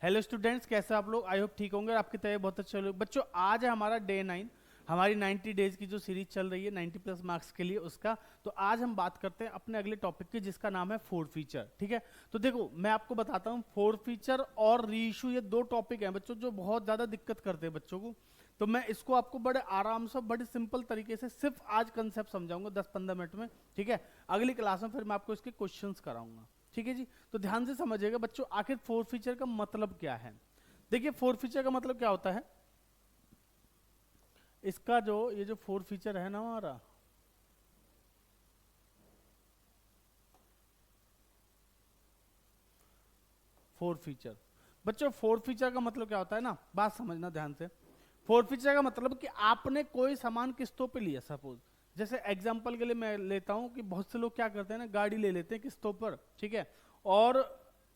Hello students, कैसे आप लोग? आई होप ठीक होंगे और आपकी तबीयत बहुत अच्छी होगी। बच्चों, आज है हमारा डे 9, हमारी 90 डेज की जो सीरीज चल रही है 90 प्लस मार्क्स के लिए उसका। तो आज हम बात करते हैं अपने अगले टॉपिक की, जिसका नाम है फोर फीचर। ठीक है, तो देखो मैं आपको बताता हूँ, फोर फीचर और रीइशू ये दो टॉपिक हैं बच्चों जो बहुत ज्यादा दिक्कत करते हैं बच्चों को। तो मैं इसको आपको बड़े आराम से, बड़े सिंपल तरीके से सिर्फ आज कंसेप्ट समझाऊंगा 10-15 मिनट में। ठीक है, अगली क्लास में फिर मैं आपको इसके क्वेश्चंस कराऊंगा। ठीक है जी, तो ध्यान से समझिएगा बच्चों, आखिर फोर फीचर का मतलब क्या है। देखिए, फोर फीचर का मतलब क्या होता है, इसका जो ये जो फोर फीचर है ना हमारा, फोर फीचर बच्चों, फोर फीचर का मतलब क्या होता है ना, बात समझना ध्यान से। फोर फीचर का मतलब कि आपने कोई सामान किस्तों पे लिया, सपोज जैसे एग्जांपल के लिए मैं लेता हूं कि बहुत से लोग क्या करते हैं ना, गाड़ी ले लेते हैं किस्तों पर। ठीक है, और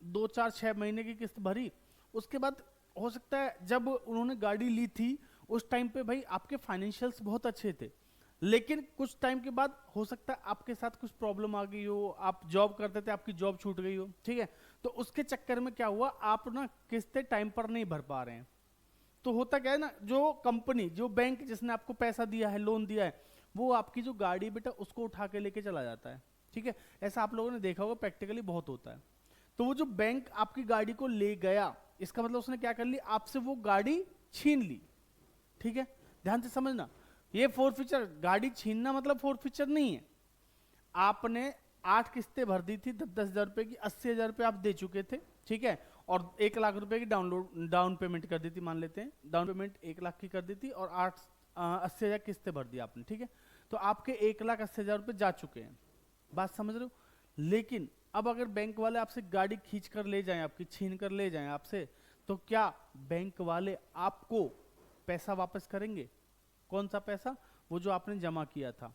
2-4-6 महीने की किस्त भरी, उसके बाद हो सकता है जब उन्होंने गाड़ी ली थी उस टाइम पे भाई आपके फाइनेंशियल्स बहुत अच्छे थे, लेकिन कुछ टाइम के बाद हो सकता है आपके साथ कुछ प्रॉब्लम आ गई हो, आप जॉब करते थे आपकी जॉब छूट गई हो। ठीक है, तो उसके चक्कर में क्या हुआ, आप ना किस्तें टाइम पर नहीं भर पा रहे हैं। तो होता क्या है ना, जो कंपनी, जो बैंक जिसने आपको पैसा दिया है, लोन दिया है, वो आपकी जो गाड़ी बेटा उसको उठा के लेके चला जाता है। ठीक है, ऐसा आप लोगों ने देखा होगा, प्रैक्टिकली बहुत होता है। तो वो जो बैंक आपकी गाड़ी को ले गया, इसका मतलब उसने क्या कर ली, आपसे वो गाड़ी छीन ली। ठीक है, ध्यान से समझना, ये फोर फीचर, गाड़ी छीनना मतलब फोर फीचर नहीं है। आपने 8 किस्तें भर दी थी 10-10 हजार रुपए की, 80 हजार रुपए आप दे चुके थे। ठीक है, और 1 लाख रुपए की डाउन पेमेंट कर दी थी, मान लेते हैं डाउन पेमेंट 1 लाख की कर दी थी, और 80 हजार किस्तें भर दी आपने। ठीक है, तो आपके 1,80,000 रुपए जा चुके हैं, बात समझ रहे हो। लेकिन अब अगर बैंक वाले आपसे गाड़ी खींच कर ले जाएं, आपकी छीन कर ले जाएं आपसे, तो क्या बैंक वाले आपको पैसा वापस करेंगे? कौन सा पैसा? वो जो आपने जमा किया था।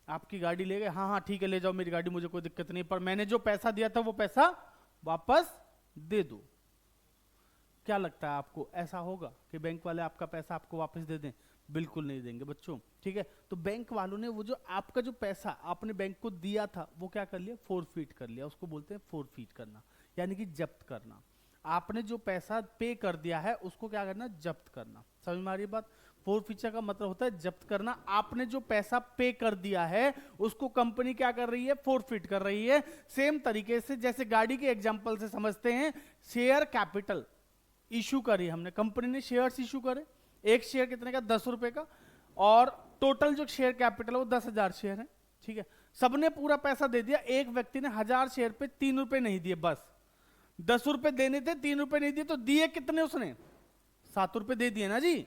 आपकी गाड़ी ले गए, हाँ हाँ ठीक है ले जाओ मेरी गाड़ी, मुझे कोई दिक्कत नहीं, पर मैंने जो पैसा दिया था वो पैसा वापस दे दो। क्या लगता है आपको, ऐसा होगा कि बैंक वाले आपका पैसा आपको वापस दे दें? बिल्कुल नहीं देंगे बच्चों। ठीक है, तो बैंक वालों ने वो जो आपका जो पैसा आपने बैंक को दिया था वो क्या कर लिया, फोरफीट कर लिया। उसको बोलते हैं फोरफीट करना, यानी कि जब्त करना। आपने जो पैसा पे कर दिया है उसको क्या करना, जब्त करना। समझ में आ रही है बात? फोर फीचर का मतलब होता है जब्त करना। आपने जो पैसा पे कर दिया है उसको कंपनी क्या कर रही है, फोरफीट कर रही है। सेम तरीके से जैसे गाड़ी के एग्जांपल से समझते हैं, शेयर कैपिटल इशू करी हमने, कंपनी ने शेयर्स इशू करे। एक शेयर कितने का, 10 रुपए का, और टोटल जो शेयर कैपिटल है वो 10,000 शेयर है। ठीक है, सबने पूरा पैसा दे दिया, एक व्यक्ति ने 1000 शेयर पे 3 रुपए नहीं दिए, बस 10 रुपए देने थे, 3 रुपए नहीं दिए, तो दिए कितने उसने, 7 रुपए दे दिए ना जी।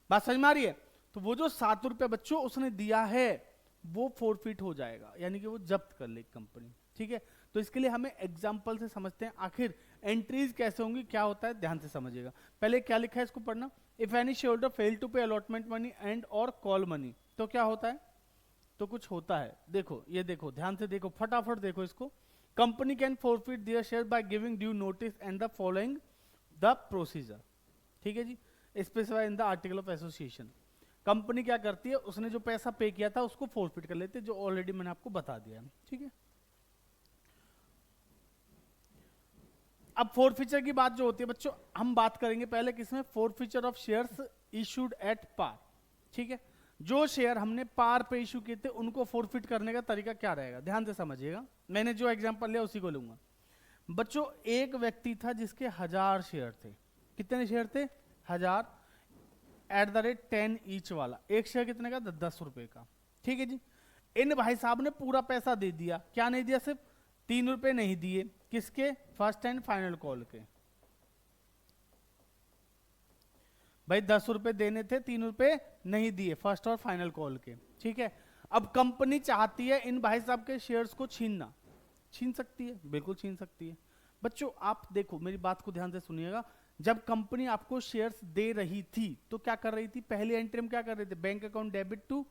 बात समझ में आ रही है? तो वो जो 7 रुपए बच्चों उसने दिया है वो फोरफिट हो जाएगा, यानी कि वो जब्त कर लेगी कंपनी। ठीक है, तो इसके लिए हमें एग्जाम्पल से समझते हैं आखिर एंट्रीज कैसे होंगी, क्या होता है, ध्यान से समझिएगा। पहले क्या लिखा है इसको पढ़ना, if any share holder fail to pay allotment money and और कॉल मनी, तो क्या होता है, तो कुछ होता है। देखो ये देखो, ध्यान से देखो, फटाफट देखो इसको। Company can forfeit their share by giving due notice and the following the procedure. ठीक है जी, specify in the article of association. Company क्या करती है, उसने जो पैसा पे किया था उसको फोरफिट कर लेते हैं, जो ऑलरेडी मैंने आपको बता दिया है। ठीक है, अब फोर फीचर की बात जो होती है बच्चों, हम बात करेंगे पहले किसमें, four feature of shares issued at par. ठीक है, जो शेयर हमने पार पे इशू किए थे उनको फोरफिट करने का तरीका क्या रहेगा, ध्यान से समझिएगा। मैंने जो एग्जांपल लिया उसी को लूंगा। बच्चों, एक व्यक्ति था जिसके 1000 शेयर थे। कितने शेयर थे, 1000, एट द रेट 10 ईच वाला। एक शेयर कितने का, 10 रुपए का। ठीक है जी, इन भाई साहब ने पूरा पैसा दे दिया, क्या नहीं दिया, सिर्फ 3 रुपए नहीं दिए, किसके, फर्स्ट एंड फाइनल कॉल के। भाई 10 रुपए देने थे, 3 रुपए नहीं दिए, फर्स्ट और फाइनल कॉल के। ठीक है, अब कंपनी चाहती है इन भाई साहब के शेयर्स को छीनना, छीन सकती है, बिल्कुल छीन सकती है। बच्चों आप देखो, मेरी बात को ध्यान से सुनिएगा। जब कंपनी आपको शेयर्स दे रही थी तो क्या कर रही थी, पहली एंट्री में क्या कर रहे थे, bank account debit to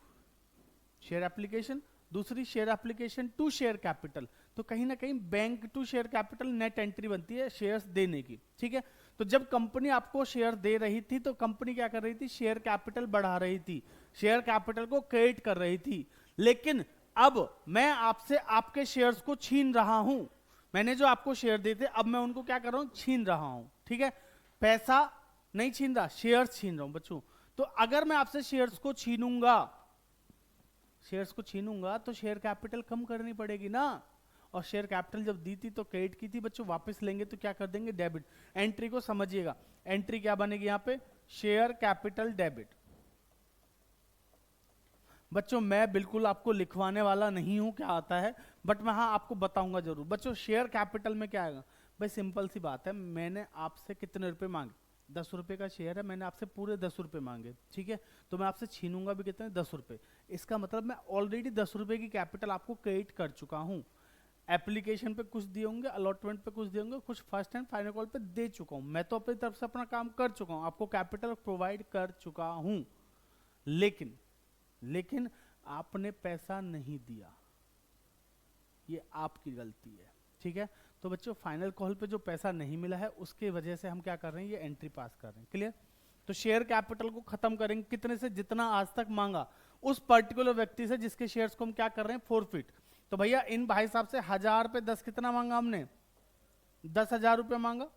share application, दूसरी share application to share capital. तो कहीं ना कहीं bank to share capital net entry बनती है शेयर्स देने की। ठीक है, तो जब कंपनी आपको शेयर दे रही थी तो कंपनी क्या कर रही थी, शेयर कैपिटल बढ़ा रही थी, शेयर कैपिटल को क्रिएट कर रही थी। लेकिन अब मैं आपसे आपके शेयर्स को छीन रहा हूं, मैंने जो आपको शेयर दिए थे अब मैं उनको क्या कर रहा हूं, छीन रहा हूं। ठीक है, पैसा नहीं छीन रहा, शेयर्स छीन रहा हूं बच्चों। तो अगर मैं आपसे शेयर्स को छीनूंगा तो शेयर कैपिटल कम करनी पड़ेगी ना, और शेयर कैपिटल जब दी थी तो क्रेडिट की थी बच्चों, वापस लेंगे तो क्या कर देंगे, डेबिट। एंट्री को समझिएगा, एंट्री क्या बनेगी यहां पे, शेयर कैपिटल डेबिट। बच्चों मैं बिल्कुल आपको लिखवाने वाला नहीं हूं क्या आता है, बट मैं हाँ आपको बताऊंगा जरूर। बच्चों शेयर कैपिटल में क्या आएगा, भाई सिंपल सी बात है, मैंने आपसे कितने रुपए मांगे, 10 रुपए का शेयर है, मैंने आपसे पूरे 10 रुपए मांगे, ठीक है, तो मैं आपसे छीनूंगा भी कितने, 10 रुपए। इसका मतलब मैं ऑलरेडी 10 रुपए की कैपिटल आपको क्रेडिट कर चुका हूं। एप्लीकेशन पे कुछ दिए होंगे, अलॉटमेंट पे कुछ दिए होंगे, कुछ फर्स्ट एंड फाइनल कॉल पे दे चुका हूं, मैं तो अपनी तरफ से अपना काम कर चुका हूं, आपको कैपिटल प्रोवाइड कर चुका हूं। लेकिन आपने पैसा नहीं दिया, ये आपकी गलती है, ठीक है। तो बच्चों फाइनल कॉल पे जो पैसा नहीं मिला है उसके वजह से हम क्या कर रहे हैं, ये एंट्री पास कर रहे हैं, क्लियर। तो शेयर कैपिटल को खत्म करेंगे कितने से, जितना आज तक मांगा उस पर्टिकुलर व्यक्ति से जिसके शेयर्स को हम क्या कर रहे हैं, फोरफिट। तो भैया इन भाई साहब से 1000 पे 10 कितना मांगा हमने, 10,000 रुपये मांगा,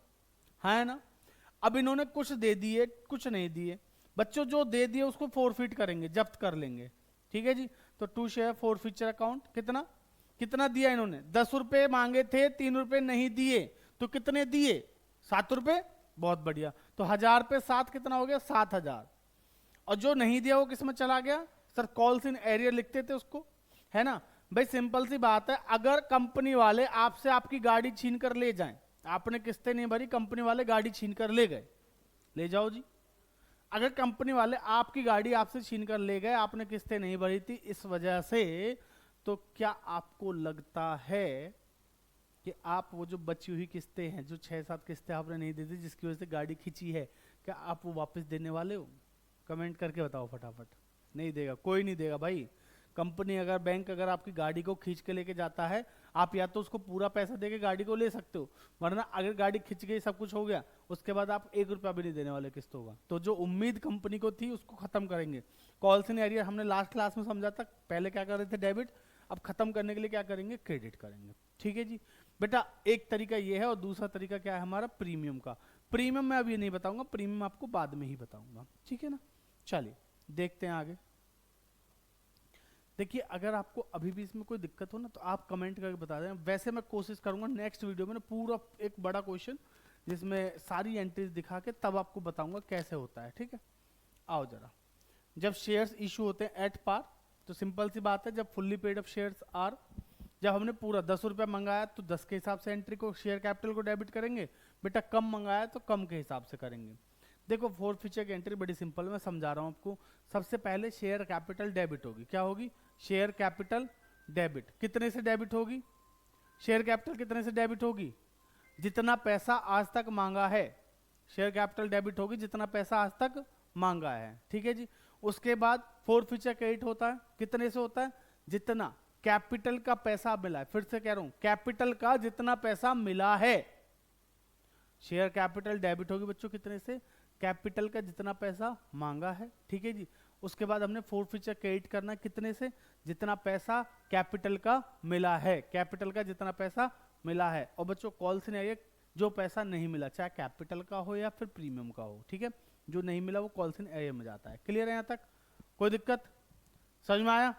है ना। अब इन्होंने कुछ दे दिए कुछ नहीं दिए, बच्चों जो दे दिए उसको फोरफिट करेंगे, जब्त कर लेंगे, ठीक है जी। तो टू शेयर फोरफिचर अकाउंट, कितना दिया इन्होंने, 10 रुपए मांगे थे, 3 रुपए नहीं दिए, तो कितने दिए, 7 रुपए, बहुत बढ़िया। तो 1000 पे 7 कितना हो गया, 7,000। और जो नहीं दिया वो किसमें चला गया, सर कॉल्स इन एरियर लिखते थे उसको, है ना। भाई सिंपल सी बात है, अगर कंपनी वाले आपसे आपकी गाड़ी छीन कर ले जाएं, आपने किस्तें नहीं भरी, कंपनी वाले गाड़ी छीन कर ले गए, ले जाओ जी। अगर कंपनी वाले आपकी गाड़ी आपसे छीन कर ले गए, आपने किस्तें नहीं भरी थी इस वजह से, तो क्या आपको लगता है कि आप वो जो बची हुई किस्तें हैं, जो 6-7 किस्तें आपने नहीं दी थी जिसकी वजह से गाड़ी खींची है, क्या आप वो वापस देने वाले हो, कमेंट करके बताओ फटाफट। नहीं देगा, कोई नहीं देगा भाई। कंपनी अगर बैंक अगर आपकी गाड़ी को खींच के लेके जाता है, आप या तो उसको पूरा पैसा देके गाड़ी को ले सकते हो, वरना अगर गाड़ी खिंच गई सब कुछ हो गया उसके बाद आप 1 रुपया भी नहीं देने वाले किस्तों का। तो जो उम्मीद कंपनी को थी उसको खत्म करेंगे। कॉल्स इन एरियर हमने लास्ट क्लास में समझा था, पहले क्या कर रहे थे, डेबिट, अब खत्म करने के लिए क्या करेंगे, क्रेडिट करेंगे, ठीक है जी। बेटा एक तरीका ये है, और दूसरा तरीका क्या है हमारा, प्रीमियम का। प्रीमियम मैं अभी नहीं बताऊंगा, प्रीमियम आपको बाद में ही बताऊंगा, ठीक है ना। चलिए देखते हैं आगे। देखिए अगर आपको अभी भी इसमें कोई दिक्कत हो ना तो आप कमेंट करके बता दें, वैसे मैं कोशिश करूंगा नेक्स्ट वीडियो में ना पूरा एक बड़ा क्वेश्चन जिसमें सारी एंट्रीज दिखा के तब आपको बताऊंगा कैसे होता है, ठीक है। आओ जरा, जब शेयर्स इशू होते हैं एट पार, तो सिंपल सी बात है, जब fully paid up shares are, जब हमने पूरा 10 रुपया मंगाया तो 10 के हिसाब से एंट्री को, शेयर कैपिटल को डेबिट करेंगे। बेटा कम मंगाया तो कम के हिसाब से करेंगे। देखो फोर्थ फीचर की एंट्री बड़ी सिंपल, मैं समझा रहा हूं आपको। सबसे पहले शेयर कैपिटल डेबिट होगी, क्या होगी, शेयर कैपिटल डेबिट। कितने से डेबिट होगी, शेयर कैपिटल कितने से डेबिट होगी, जितना पैसा आज तक मांगा है, शेयर कैपिटल डेबिट होगी जितना पैसा आज तक मांगा है, ठीक है जी। उसके बाद फोर्थ फीचर क्रेडिट होता है, कितने से होता है, जितना कैपिटल का पैसा मिला है, फिर से कह रहा हूं कैपिटल का जितना पैसा मिला है। शेयर कैपिटल डेबिट होगी बच्चों कितने से, कैपिटल का जितना पैसा मांगा है, ठीक है जी। उसके बाद हमने फोर्थ फीचर क्रेडिट करना कितने से, जितना पैसा कैपिटल का मिला है, कैपिटल का जितना पैसा मिला है। और बच्चों कॉल से नहीं, जो पैसा नहीं मिला चाहे कैपिटल का हो या फिर प्रीमियम का हो, ठीक है, जो नहीं मिला वो कॉल इन एरिया में जाता है। क्लियर है यहाँ तक, कोई दिक्कत, समझ में आया।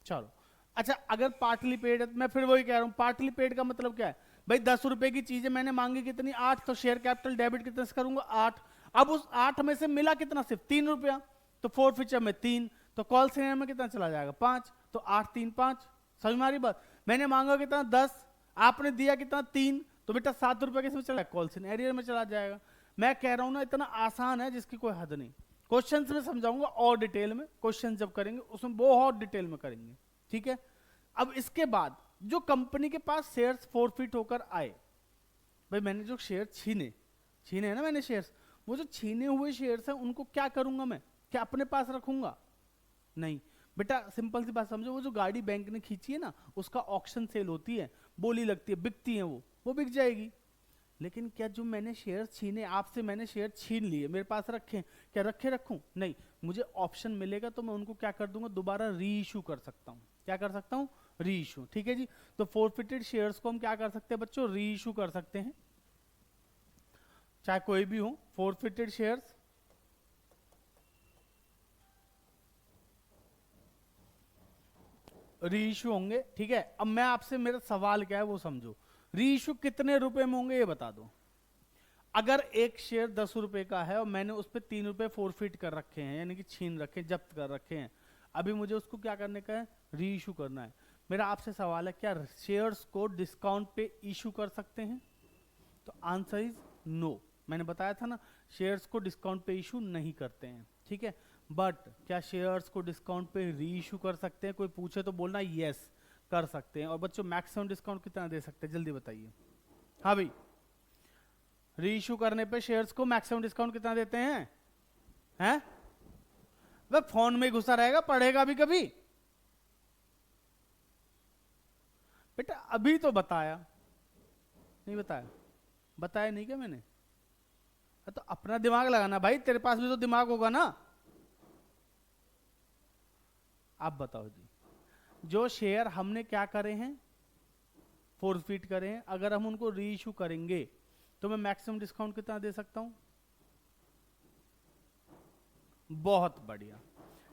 चलो अच्छा, अगर पार्टली पेड है, मैं फिर वही कह रहा हूँ, पार्टली पेड का मतलब क्या है भाई, 10 रुपए की चीजें मैंने मांगी कितनी, 8, तो शेयर कैपिटल डेबिट कितने से करूंगा, 8। अब उस 8 में से मिला कितना, सिर्फ 3 रुपया, तो फोर्थ फीचर में 3, तो कॉल सेंटर में कितना चला जाएगा, 5, तो 8 3 5। समझ में आ रही बात, मैंने मांगा कितना 10, आपने दिया कितना 3, तो बेटा 7 रुपया किसमें चला, कॉल सेंटर एरियर में चला जाएगा। मैं कह रहा हूं ना इतना आसान है जिसकी कोई हद नहीं। क्वेश्चंस में समझाऊंगा और डिटेल में, क्वेश्चन जब करेंगे उसमें बहुत डिटेल में करेंगे, ठीक है। अब इसके बाद जो कंपनी के पास शेयर्स फोरफिट होकर आए, भाई मैंने जो शेयर छीने है ना मैंने शेयर्स, वो जो छीने हुए शेयर्स हैं उनको क्या करूंगा मैं, क्या अपने पास रखूंगा, नहीं बेटा सिंपल सी बात समझो, वो जो गाड़ी बैंक ने खींची है ना उसका ऑक्शन सेल होती है, बोली लगती है, बिकती है, वो बिक जाएगी। लेकिन क्या जो मैंने शेयर छीने, आपसे मैंने शेयर छीन लिए, मेरे पास रखे, क्या रखे रखूं, नहीं, मुझे ऑप्शन मिलेगा तो मैं उनको क्या कर दूंगा, दोबारा री इशू कर सकता हूं। क्या कर सकता हूं, री इशू, ठीक है जी। तो फोरफिटेड शेयर्स को हम क्या कर सकते हैं बच्चों, री इशू कर सकते हैं। चाहे कोई भी हो, फोरफिटेड शेयर्स रीइश्यू होंगे, ठीक है। अब मैं आपसे, मेरा सवाल क्या है वो समझो, रीइश्यू कितने रुपए में होंगे ये बता दो। अगर एक शेयर 10 रुपए का है और मैंने उस पर 3 रुपए फोरफिट कर रखे हैं, यानी कि छीन रखे, जब्त कर रखे हैं, अभी मुझे उसको क्या करने का है, री इशू करना है। मेरा आपसे सवाल है, क्या शेयर्स को डिस्काउंट पे इशू कर सकते हैं? तो आंसर इज नो। मैंने बताया था ना, शेयर्स को डिस्काउंट पे इशू नहीं करते हैं, ठीक है। बट क्या शेयर्स को डिस्काउंट पे री इशू कर सकते हैं? कोई पूछे तो बोलना यस कर सकते हैं। और बच्चों मैक्सिमम डिस्काउंट कितना दे सकते हैं, जल्दी बताइए। हाँ भाई, री इशू करने पे शेयर्स को मैक्सिमम डिस्काउंट कितना देते हैं? हैं? वह फोन में घुसा रहेगा, पढ़ेगा भी कभी? बेटा अभी तो बताया नहीं, बताया? बताया नहीं क्या मैंने? तो अपना दिमाग लगाना भाई, तेरे पास भी तो दिमाग होगा ना। आप बताओ जी, जो शेयर हमने क्या करे हैं, फोरफिट करे हैं, अगर हम उनको री इशू करेंगे तो मैं मैक्सिमम डिस्काउंट कितना दे सकता हूं? बहुत बढ़िया।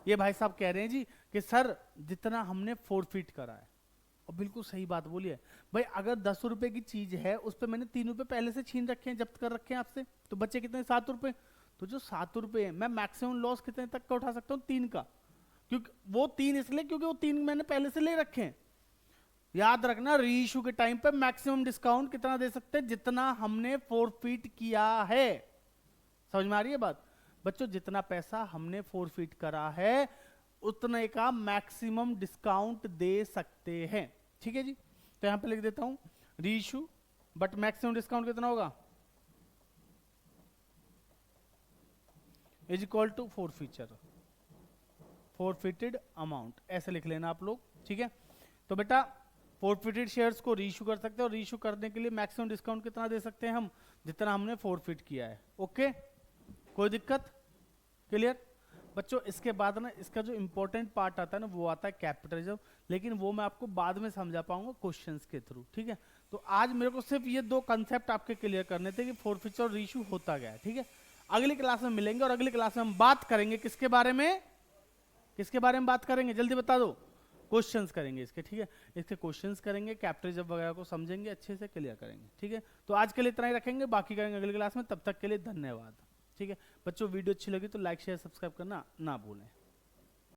ये भाई साहब कह रहे हैं जी कि सर जितना हमने फोरफिट करा है, और बिल्कुल सही बात बोली है भाई। अगर 10 रुपए की चीज है, उस पर मैंने 3 रुपए पहले से छीन रखे हैं, जब्त कर रखे हैं आपसे, तो बच्चे कितने? 7 रुपए। तो जो 7 रुपए है, मैं मैक्सिमम लॉस कितने तक का उठा सकता हूँ? 3 का। क्योंकि वो 3 इसलिए क्योंकि वो 3 मैंने पहले से ले रखे हैं। याद रखना, री इशू के टाइम पे मैक्सिमम डिस्काउंट कितना दे सकते हैं? जितना हमने फोरफिट किया है। समझ में आ रही है बात? बच्चों जितना पैसा हमने फोरफिट करा है उतने का मैक्सिमम डिस्काउंट दे सकते हैं, ठीक है जी। तो यहां पे लिख देता हूं री इशू, बट मैक्सिमम डिस्काउंट कितना होगा? Is equal to forfeited amount, ऐसे लिख लेना आप लोग, ठीक है। तो बेटा फोरफिटेड शेयर्स को री इशू कर सकते हैं, और री इशू करने के लिए मैक्सिमम डिस्काउंट कितना दे सकते हैं हम? जितना हमने फोरफिट किया है। ओके, कोई दिक्कत? क्लियर? बच्चों इसके बाद ना, इसका जो इंपॉर्टेंट पार्ट आता है ना, वो आता है कैपिटलिज्म, लेकिन वो मैं आपको बाद में समझा पाऊंगा क्वेश्चंस के थ्रू, ठीक है। तो आज मेरे को सिर्फ ये 2 कंसेप्ट आपके क्लियर करने थे कि फोरफिचर और रीइश्यू होता गया है, ठीक है। अगली क्लास में मिलेंगे और अगली क्लास में हम बात करेंगे किसके बारे में? किसके बारे में बात करेंगे, जल्दी बता दो। क्वेश्चंस करेंगे इसके, ठीक है। इसके क्वेश्चंस करेंगे, कैपिटलिज्म वगैरह को समझेंगे, अच्छे से क्लियर करेंगे, ठीक है। तो आज के लिए इतना ही रखेंगे, बाकी करेंगे अगली क्लास में। तब तक के लिए धन्यवाद, ठीक है। बच्चों वीडियो अच्छी लगी तो लाइक शेयर सब्सक्राइब करना ना भूलें।